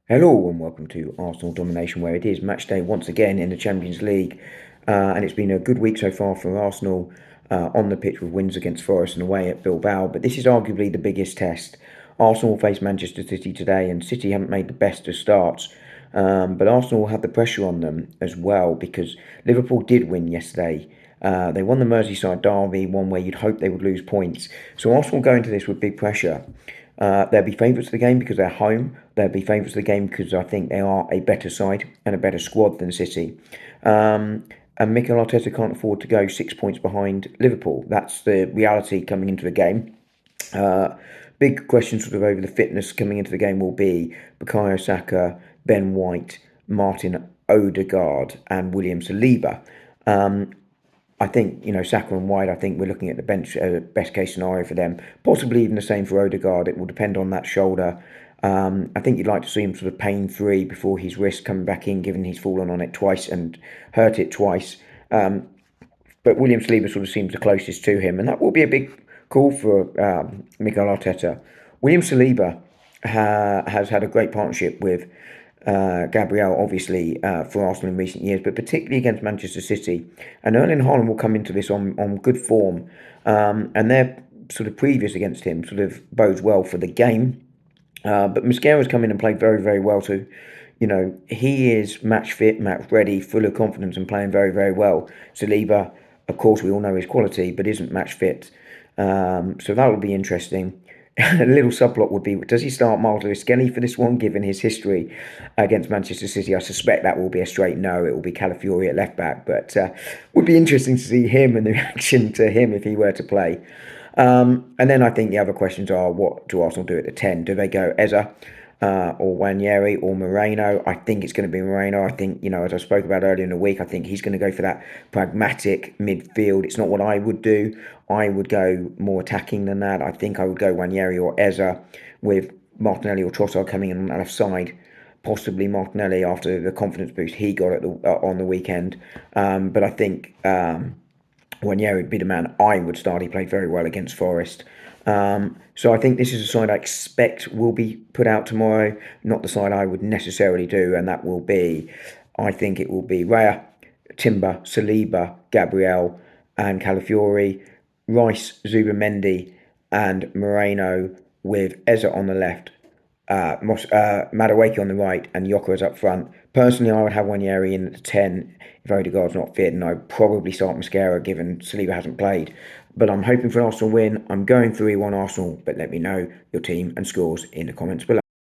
Hello and welcome to Arsenal Domination, where it is match day once again in the Champions League. And it's been a good week so far for Arsenal on the pitch with wins against Forest and away at Bilbao. But this is arguably the biggest test. Arsenal will face Manchester City today, and City haven't made the best of starts. But Arsenal will have the pressure on them as well because Liverpool did win yesterday. They won the Merseyside derby, one where you'd hope they would lose points. So Arsenal go into this with big pressure. They'll be favourites of the game because they're home. They'll be favourites of the game because I think they are a better side and a better squad than City. And Mikel Arteta can't afford to go 6 points behind Liverpool. That's the reality coming into the game. Big question sort of over the fitness coming into the game will be Bukayo Saka, Ben White, Martin Odegaard and William Saliba. I think, Saka and White, I think we're looking at the bench best case scenario for them. Possibly even the same for Odegaard. It will depend on that shoulder. I think you'd like to see him sort of pain free before his wrist coming back in, given he's fallen on it twice and hurt it twice. But William Saliba sort of seems the closest to him, and that will be a big call for Mikel Arteta. William Saliba has had a great partnership with Gabriel, obviously, for Arsenal in recent years, but particularly against Manchester City. And Erling Haaland will come into this on good form, and their sort of previous against him sort of bodes well for the game. But Mosquera's come in and played very, very well too. He is match fit, match ready, full of confidence and playing very, very well. Saliba, of course, we all know his quality, but isn't match fit. So that will be interesting. A little subplot would be, does he start Miles Lewis-Skelly for this one, given his history against Manchester City? I suspect that will be a straight no. It will be Calafiori at left back, but would be interesting to see him and the reaction to him if he were to play. And then I think the other questions are, what do Arsenal do at the 10? Do they go Eza or Wanyeri or Moreno? I think it's going to be Moreno. I think, as I spoke about earlier in the week, I think he's going to go for that pragmatic midfield. It's not what I would do. I would go more attacking than that. I think I would go Wanyeri or Eza with Martinelli or Trossard coming in on the left side. Possibly Martinelli after the confidence boost he got on the weekend. But I think Wanyeri would be the man I would start. He played very well against Forest. So I think this is a side I expect will be put out tomorrow, not the side I would necessarily do, and that will be, I think it will be Raya, Timber, Saliba, Gabriel, and Calafiori, Rice, Zubimendi, and Moreno with Eza on the left, Madueke on the right, and Yokeres up front. Personally, I would have Wanyeri in at the 10 if Odegaard's not fit, and I'd probably start Mosquera given Saliba hasn't played. But I'm hoping for an Arsenal win. I'm going 3-1 Arsenal, but let me know your team and scores in the comments below.